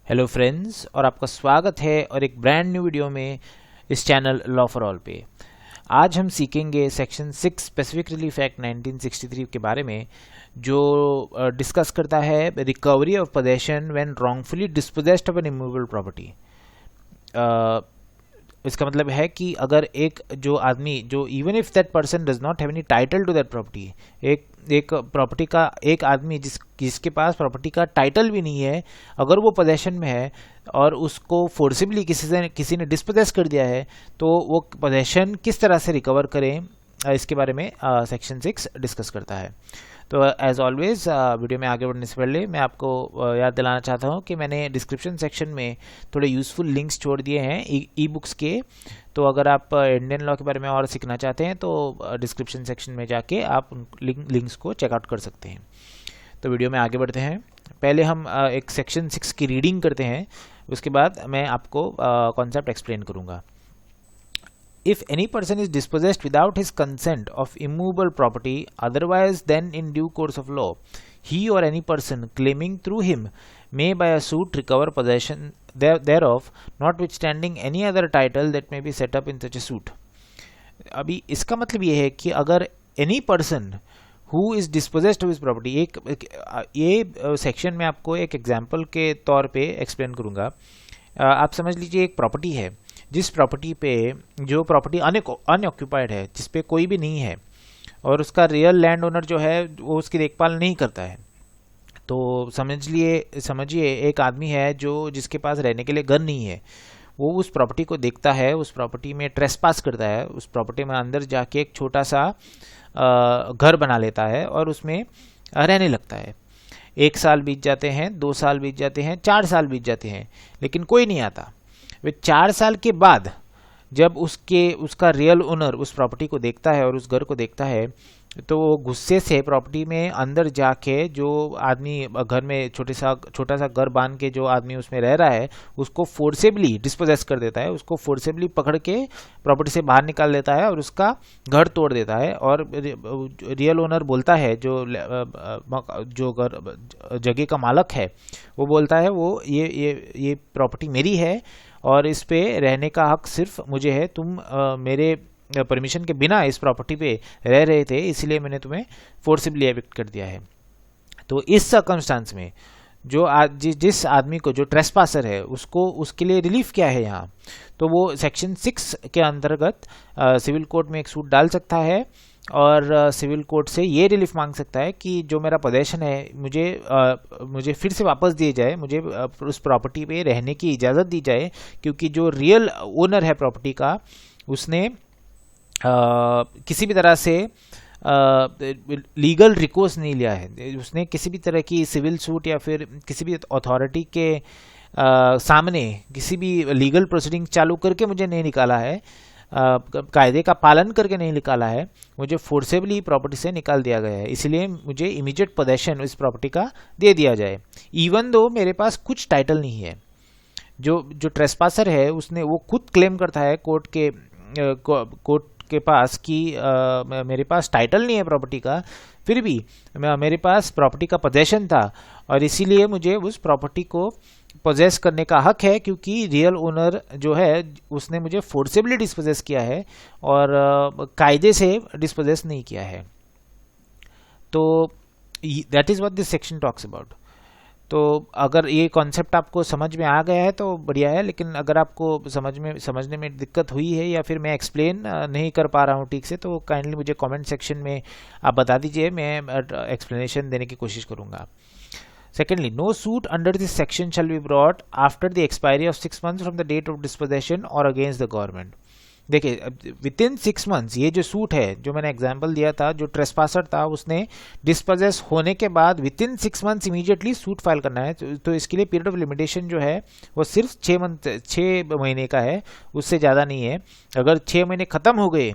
Hello friends, और आपका स्वागत है और एक ब्रांड न्यू वीडियो में इस चैनल लॉ फॉर ऑल पे। आज हम सीखेंगे सेक्शन 6 स्पेसिफिक रिलीफ एक्ट 1963 के बारे में, जो डिस्कस करता है recovery of possession when wrongfully dispossessed of an immovable property. इसका मतलब है कि अगर एक जो आदमी जो even if that person does not have any title to that property, एक प्रॉपर्टी का एक आदमी जिसके पास प्रॉपर्टी का टाइटल भी नहीं है, अगर वो पोजेशन में है और उसको फोर्सिबली किसी ने डिस्पोजेस कर दिया है, तो वो पोजेशन किस तरह से रिकवर करें, इसके बारे में सेक्शन 6 डिस्कस करता है। तो एज ऑलवेज वीडियो में आगे बढ़ने से पहले मैं आपको याद दिलाना चाहता हूँ कि मैंने डिस्क्रिप्शन सेक्शन में थोड़े यूज़फुल लिंक्स छोड़ दिए हैं ई बुक्स के। तो अगर आप इंडियन लॉ के बारे में और सीखना चाहते हैं तो डिस्क्रिप्शन सेक्शन में जाके आप लिंक्स को चेकआउट कर सकते हैं। तो वीडियो में आगे बढ़ते हैं। पहले हम एक सेक्शन 6 की रीडिंग करते हैं, उसके बाद मैं आपको कॉन्सेप्ट एक्सप्लेन करूँगा। If any person is dispossessed without his consent of immovable property otherwise than in due course of law, he or any person claiming through him may by a suit recover possession thereof, notwithstanding any other title that may be set up in such a suit. अभी इसका मतलब ये है कि अगर any person who is dispossessed of his property, ये section में आपको एक एग्जाम्पल के तौर पे एक्सप्लेन करूँगा। आप समझ लीजिए एक प्रॉपर्टी है, जिस प्रॉपर्टी पे जो प्रॉपर्टी अनऑक्यूपाइड है, जिस पे कोई भी नहीं है और उसका रियल लैंड ओनर जो है वो उसकी देखभाल नहीं करता है। तो समझिए एक आदमी है जिसके पास रहने के लिए घर नहीं है। वो उस प्रॉपर्टी को देखता है, उस प्रॉपर्टी में ट्रेसपास करता है, उस प्रॉपर्टी में अंदर जाके एक छोटा सा घर बना लेता है और उसमें रहने लगता है। 1 साल बीत जाते हैं, 2 साल बीत जाते हैं, 4 साल बीत जाते हैं, लेकिन कोई नहीं आता। वे 4 साल के बाद जब उसका रियल ओनर उस प्रॉपर्टी को देखता है और उस घर को देखता है, तो वो गुस्से से प्रॉपर्टी में अंदर जाके जो आदमी घर में छोटा सा घर बांध के जो आदमी उसमें रह रहा है, उसको फोर्सेबली डिस्पोजेस कर देता है, उसको फोर्सेबली पकड़ के प्रॉपर्टी से बाहर निकाल देता है और उसका घर तोड़ देता है। और रियल ओनर बोलता है, जो घर जगह का मालक है, वो बोलता है वो ये प्रॉपर्टी मेरी है और इस पे रहने का हक सिर्फ मुझे है। तुम मेरे परमिशन के बिना इस प्रॉपर्टी पे रह रहे थे, इसलिए मैंने तुम्हें फोर्सिबली एविक्ट कर दिया है। तो इस सर्कमस्टांस में जिस आदमी को जो ट्रेसपासर है उसके लिए रिलीफ क्या है यहाँ, तो वो सेक्शन 6 के अंतर्गत सिविल कोर्ट में एक सूट डाल सकता है और सिविल कोर्ट से ये रिलीफ मांग सकता है कि जो मेरा पोजेशन है मुझे फिर से वापस दिए जाए, मुझे उस प्रॉपर्टी पे रहने की इजाज़त दी जाए, क्योंकि जो रियल ओनर है प्रॉपर्टी का, उसने किसी भी तरह से लीगल रिकोर्स नहीं लिया है। उसने किसी भी तरह की सिविल सूट या फिर किसी भी अथॉरिटी के सामने किसी भी लीगल प्रोसीडिंग चालू करके मुझे नहीं निकाला है, कायदे का पालन करके नहीं निकाला है, मुझे फोर्सेबली प्रॉपर्टी से निकाल दिया गया है। इसलिए मुझे इमीडिएट पोजेशन इस प्रॉपर्टी का दे दिया जाए, इवन दो मेरे पास कुछ टाइटल नहीं है। जो ट्रेसपासर है उसने वो खुद क्लेम करता है कोर्ट के पास कि मेरे पास टाइटल नहीं है प्रॉपर्टी का, फिर भी मेरे पास प्रॉपर्टी का पोजेशन था और इसीलिए मुझे उस प्रॉपर्टी को पोजेस करने का हक है, क्योंकि रियल ओनर जो है उसने मुझे फोर्सेबली डिस्पोजेस किया है और कायदे से डिस्पोजेस नहीं किया है। तो that is what this section talks about. तो अगर ये कॉन्सेप्ट आपको समझ में आ गया है तो बढ़िया है, लेकिन अगर आपको समझने में दिक्कत हुई है या फिर मैं एक्सप्लेन नहीं कर पा रहा हूँ ठीक से, तो काइंडली मुझे कमेंट सेक्शन में आप बता दीजिए, मैं एक्सप्लेनेशन देने की कोशिश करूँगा। Secondly, no suit under this section shall be brought after the expiry of 6 months from the date of dispossession or against the government. देखिए, विदिन 6 मंथ्स ये जो सूट है, जो मैंने एग्जांपल दिया था, जो ट्रेसपासर था उसने डिस्पोजेस होने के बाद within 6 months immediately suit file करना है। तो इसके लिए पीरियड ऑफ लिमिटेशन जो है वो सिर्फ 6 महीने का है, उससे ज़्यादा नहीं है। अगर 6 महीने ख़त्म हो गए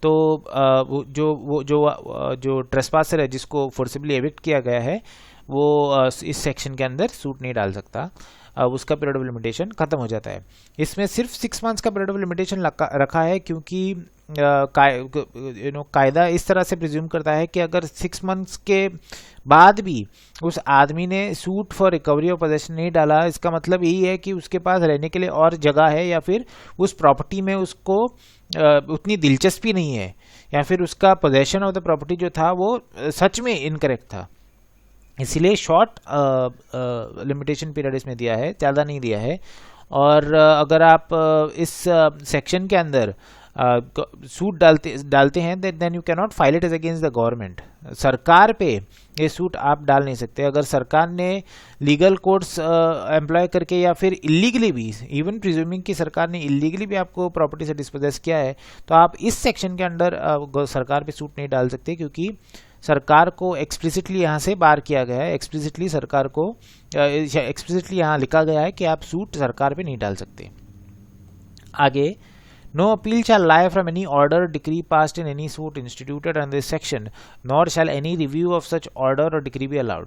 तो जो ट्रेसपासर है जिसको फोर्सिबली एविक्ट किया गया है, वो इस सेक्शन के अंदर सूट नहीं डाल सकता, उसका पीरियड ऑफ लिमिटेशन खत्म हो जाता है। इसमें सिर्फ 6 मंथ्स का पीरियड ऑफ लिमिटेशन रखा है क्योंकि कायदा इस तरह से प्रिज्यूम करता है कि अगर 6 मंथ्स के बाद भी उस आदमी ने suit for recovery of possession नहीं डाला, इसका मतलब यही है कि उसके पास रहने के लिए और जगह है, या फिर उस प्रॉपर्टी में उसको उतनी दिलचस्पी नहीं है, या फिर उसका पोजेशन ऑफ द प्रॉपर्टी जो था वो सच में इनकरेक्ट था। इसीलिए शॉर्ट लिमिटेशन पीरियड इसमें दिया है, ज़्यादा नहीं दिया है। और अगर आप इस सेक्शन के अंदर सूट डालते हैं then you cannot file it as against the government. सरकार पे ये सूट आप डाल नहीं सकते। अगर सरकार ने लीगल कोर्स एम्प्लॉय करके या फिर इलीगली भी, इवन प्रिज्यूमिंग कि सरकार ने इलीगली भी आपको प्रॉपर्टी से डिस्पोजेस किया है, तो आप इस सेक्शन के अंडर सरकार पे सूट नहीं डाल सकते, क्योंकि सरकार को एक्सप्लिसिटली यहाँ से बार किया गया है। एक्सप्लिसिटली सरकार को एक्सप्लिसिटली यहाँ लिखा गया है कि आप सूट सरकार पे नहीं डाल सकते। आगे, no appeal shall lie from any order decree passed in any suit instituted under this section, nor shall any review of such order or decree be allowed।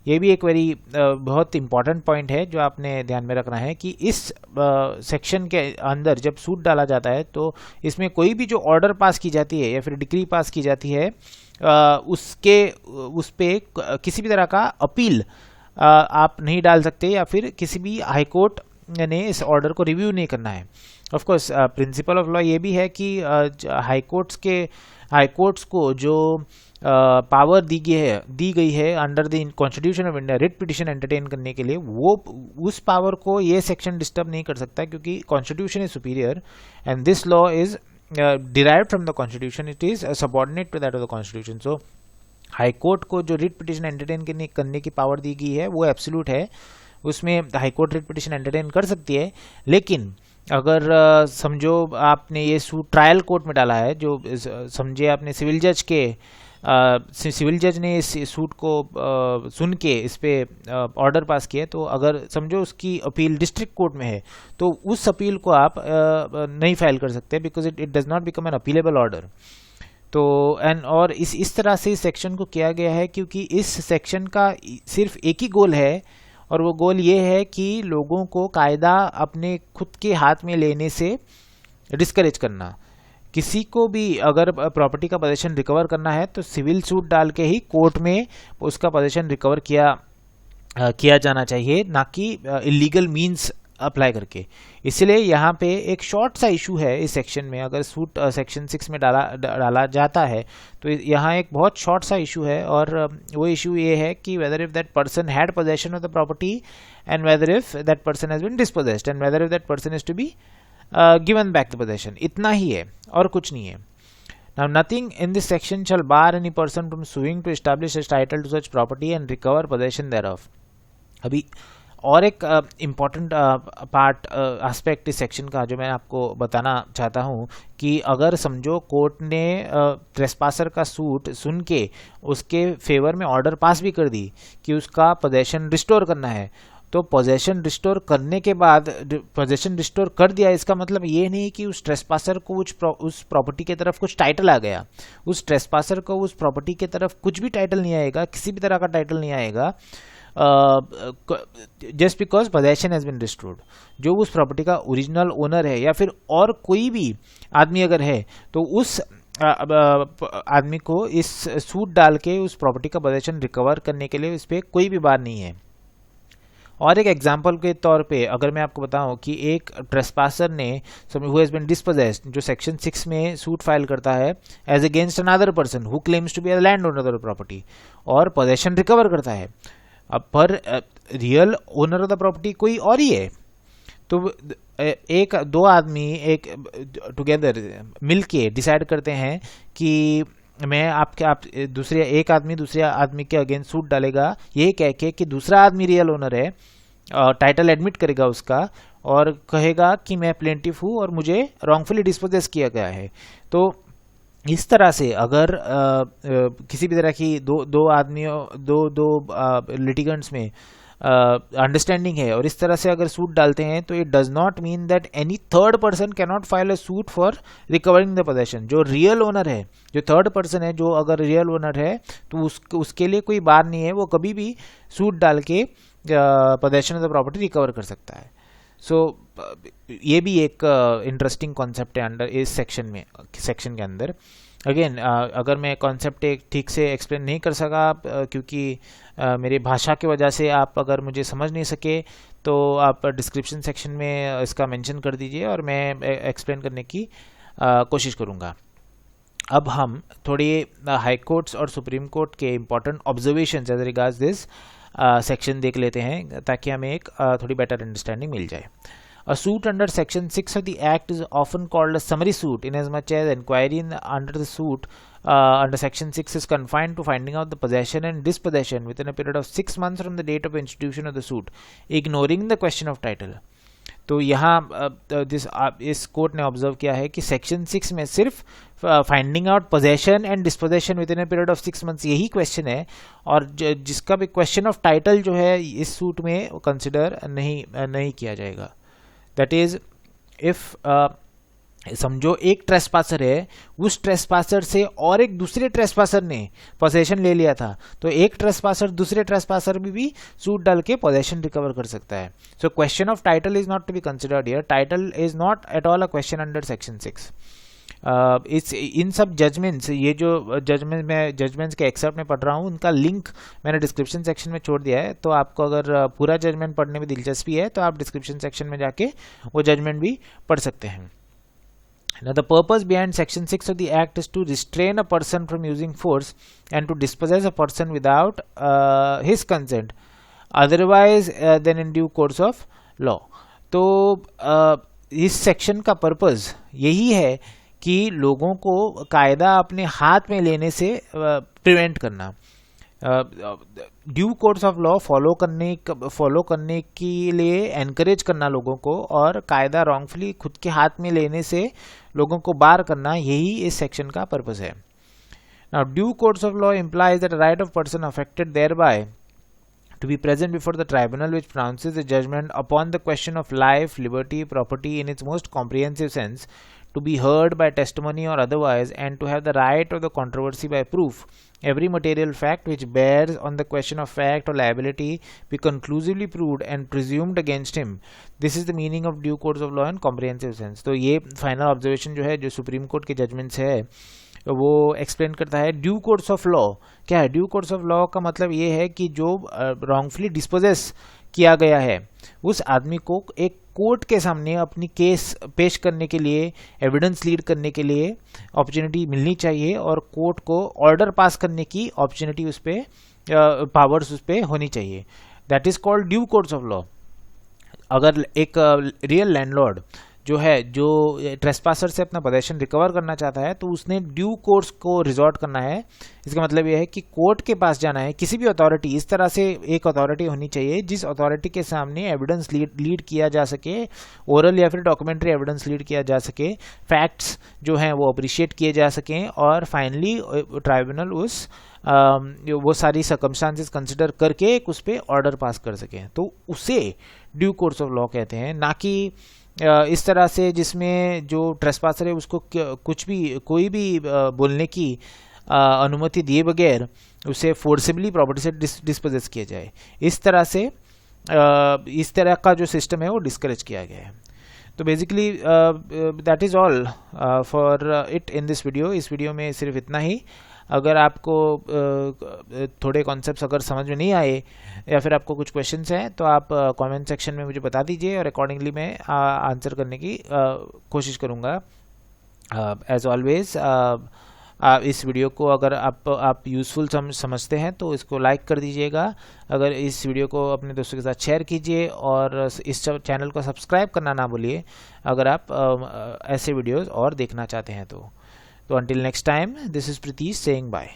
ये भी एक वेरी बहुत इंपॉर्टेंट पॉइंट है जो आपने ध्यान में रखना है कि इस सेक्शन के अंदर जब सूट डाला जाता है तो इसमें कोई भी जो ऑर्डर पास की जाती है या फिर डिक्री पास की जाती है उस पे किसी भी तरह का अपील आप नहीं डाल सकते, या फिर किसी भी हाई कोर्ट ने इस ऑर्डर को रिव्यू नहीं करना है। Of course principle of law ये भी है कि हाई कोर्ट्स को जो पावर दी गई है under the constitution of India writ petition entertain करने के लिए, वो उस पावर को ये सेक्शन डिस्टर्ब नहीं कर सकता, क्योंकि constitution is superior and this law is derived from the constitution, it is subordinate to that of the constitution। so high court को जो रिट पिटिशन एंटरटेन करने की पावर दी गई है वो एब्सोल्यूट है, उसमें high court writ petition entertain कर सकती है। लेकिन अगर समझो आपने ये सूट ट्रायल कोर्ट में डाला है, जो समझे आपने सिविल जज ने इस सूट को सुन के इस पे ऑर्डर पास किया, तो अगर समझो उसकी अपील डिस्ट्रिक्ट कोर्ट में है तो उस अपील को आप नहीं फाइल कर सकते, because it does not become an appealable order. तो और इस तरह से इस सेक्शन को किया गया है क्योंकि इस सेक्शन का सिर्फ एक ही गोल है, और वो गोल ये है कि लोगों को कायदा अपने खुद के हाथ में लेने से डिस्करेज करना। किसी को भी अगर प्रॉपर्टी का पोजेशन रिकवर करना है तो सिविल सूट डाल के ही कोर्ट में उसका पोजेशन रिकवर किया जाना चाहिए, ना कि इलीगल मींस अप्लाई करके। इसलिए यहाँ पे एक शॉर्ट सा इशू है इस सेक्शन में। अगर सूट सेक्शन 6 में डाला जाता है तो यहाँ एक बहुत शॉर्ट सा इशू है, और वो इशू ये है कि whether if that person had possession of the property and whether if that person has been dispossessed and whether if that person is to be given back the possession. इतना ही है और कुछ नहीं है। Now nothing in this section shall bar any person from suing to establish his title to such property and recover possession thereof। अभी और एक इम्पॉर्टेंट पार्ट एस्पेक्ट इस सेक्शन का जो मैं आपको बताना चाहता हूँ कि अगर समझो कोर्ट ने ट्रेसपासर का सूट सुन के उसके फेवर में ऑर्डर पास भी कर दी कि उसका पोजेशन रिस्टोर करना है, तो पोजेशन रिस्टोर करने के बाद पोजेशन रिस्टोर कर दिया, इसका मतलब ये नहीं कि उस ट्रेसपासर को उस प्रॉपर्टी की तरफ कुछ टाइटल आ गया। उस ट्रेसपासर को उस प्रॉपर्टी की तरफ कुछ भी टाइटल नहीं आएगा, किसी भी तरह का टाइटल नहीं आएगा, just because possession has been restored. जो उस प्रॉपर्टी का ओरिजिनल ओनर है या फिर और कोई भी आदमी अगर है, तो उस आदमी को इस सूट डाल के उस प्रॉपर्टी का पोजेशन रिकवर करने के लिए इस पर कोई भी बात नहीं है। और एक एग्जांपल के तौर पे अगर मैं आपको बताऊं कि एक ट्रेसपासर ने हु हैज बीन डिस्पोजेस्ड, जो सेक्शन 6 में सूट फाइल करता है as against another person who claims to be a land owner of the property, और पोजेशन रिकवर करता है, अब पर real owner of the property कोई और ही है, तो दो आदमी एक टुगेदर मिलके डिसाइड करते हैं कि मैं एक आदमी दूसरे आदमी के अगेंस्ट सूट डालेगा, ये कह के कि दूसरा आदमी रियल ओनर है, टाइटल एडमिट करेगा उसका और कहेगा कि मैं प्लेंटिफ हूँ और मुझे रॉन्गफुली डिस्पोजेस किया गया है। तो इस तरह से अगर किसी भी तरह की दो लिटिगेंट्स में अंडरस्टैंडिंग है और इस तरह से अगर सूट डालते हैं तो it does not mean that any third person can not file a suit for recovering the possession. जो रियल ओनर है, जो थर्ड पर्सन है, जो अगर रियल ओनर है तो उसके लिए कोई बात नहीं है, वो कभी भी सूट डाल के possession of the property recover कर सकता है। सो ये भी एक इंटरेस्टिंग कॉन्सेप्ट है अंडर इस सेक्शन के अंदर। अगेन अगर मैं कॉन्सेप्ट एक ठीक से एक्सप्लेन नहीं कर सका क्योंकि मेरी भाषा की वजह से आप अगर मुझे समझ नहीं सके तो आप डिस्क्रिप्शन सेक्शन में इसका मेंशन कर दीजिए और मैं एक्सप्लेन करने की कोशिश करूँगा। अब हम थोड़ी हाई कोर्ट्स और सुप्रीम कोर्ट के important observations as regards this section देख लेते हैं ताकि हमें एक थोड़ी बेटर अंडरस्टैंडिंग मिल जाए। A suit under Section 6 of the Act is often called a summary suit, inasmuch as inquiry under the suit under Section 6 is confined to finding out the possession and dispossession within a period of 6 months from the date of institution of the suit, ignoring the question of title. तो यहाँ इस court ने observe किया है कि section 6 में सिर्फ finding out possession and disposition with in a period of 6 months यही क्वेश्चन है, और जिसका भी क्वेश्चन ऑफ टाइटल जो है इस सूट में कंसिडर नहीं किया जाएगा। दैट इज इफ समझो एक ट्रेसपासर है, उस ट्रेसपासर से और एक दूसरे ट्रेसपासर ने पोजेशन ले लिया था, तो एक ट्रेसपासर दूसरे ट्रेसपासर भी सूट डाल के पोजेशन रिकवर कर सकता है। So question of title is not to be considered here. Title is not at all a question under section 6। इन सब जजमेंट्स, ये जो जजमेंट्स के एक्सर्प्ट में पढ़ रहा हूँ, उनका लिंक मैंने डिस्क्रिप्शन सेक्शन में छोड़ दिया है, तो आपको अगर पूरा जजमेंट पढ़ने में दिलचस्पी है तो आप डिस्क्रिप्शन सेक्शन में जाके वो जजमेंट भी पढ़ सकते हैं। Now, the purpose behind Section 6 of the Act is to restrain a person from using force and to dispossess a person without his consent, otherwise than in due course of law. तो इस section का purpose यही है कि लोगों को कायदा अपने हाथ में लेने से प्रिवेंट करना, due course of law follow करने के लिए एनकरेज करना लोगों को, और कायदा रॉन्गफुली खुद के हाथ में लेने से लोगों को बार करना, यही इस सेक्शन का पर्पस है। Now due course of law implies that a right of person affected thereby to be present before the tribunal which pronounces a judgment upon the question of life, liberty, property in its most comprehensive sense, to be heard by testimony or otherwise, and to have the right of the controversy by proof, every material fact which bears on the question of fact or liability be conclusively proved and presumed against him. This is the meaning of due course of law in comprehensive sense. तो ये final observation जो है, जो supreme Court के judgements है, वो explain करता है ड्यू कोर्स ऑफ लॉ क्या है। ड्यू कोर्स ऑफ लॉ का मतलब ये है कि जो रॉन्गफुली डिस्पोजेस किया गया है, उस आदमी को एक कोर्ट के सामने अपनी केस पेश करने के लिए, एविडेंस लीड करने के लिए अपॉर्चुनिटी मिलनी चाहिए, और कोर्ट को ऑर्डर पास करने की अपॉर्चुनिटी उस पर पावर्स उस पर होनी चाहिए। That is called due course of law. अगर एक रियल लैंडलॉर्ड जो है, जो ट्रेसपासर से अपना पोजेशन रिकवर करना चाहता है, तो उसने ड्यू कोर्स को रिजॉर्ट करना है। इसका मतलब यह है कि कोर्ट के पास जाना है, किसी भी अथॉरिटी, इस तरह से एक अथॉरिटी होनी चाहिए जिस अथॉरिटी के सामने एविडेंस लीड किया जा सके, ओरल या फिर डॉक्यूमेंट्री एविडेंस लीड किया जा सके, फैक्ट्स जो हैं वो अप्रिशिएट किए जा सकें, और फाइनली ट्राइब्यूनल वो सारी सर्कमस्टांसेस कंसिडर करके उस पर ऑर्डर पास कर सकें। तो उसे ड्यू कोर्स ऑफ लॉ कहते हैं, ना कि इस तरह से जिसमें जो ट्रेसपासर है उसको कोई भी बोलने की अनुमति दिए बगैर उसे फोर्सिबली प्रॉपर्टी से डिस्पोजेस किया जाए। इस तरह का जो सिस्टम है वो डिस्करेज किया गया है। तो basically that is all for it in this video. इस वीडियो में सिर्फ इतना ही। अगर आपको थोड़े कॉन्सेप्ट्स अगर समझ में नहीं आए या फिर आपको कुछ क्वेश्चंस हैं तो आप कमेंट सेक्शन में मुझे बता दीजिए, और अकॉर्डिंगली मैं आंसर करने की कोशिश करूँगा। एज ऑलवेज इस वीडियो को अगर आप यूज़फुल समझते हैं तो इसको लाइक कर दीजिएगा। अगर इस वीडियो को अपने दोस्तों के साथ शेयर कीजिए, और इस चैनल को सब्सक्राइब करना ना भूलिए अगर आप ऐसे वीडियोज़ और देखना चाहते हैं तो। So until next time, this is Pritish saying bye.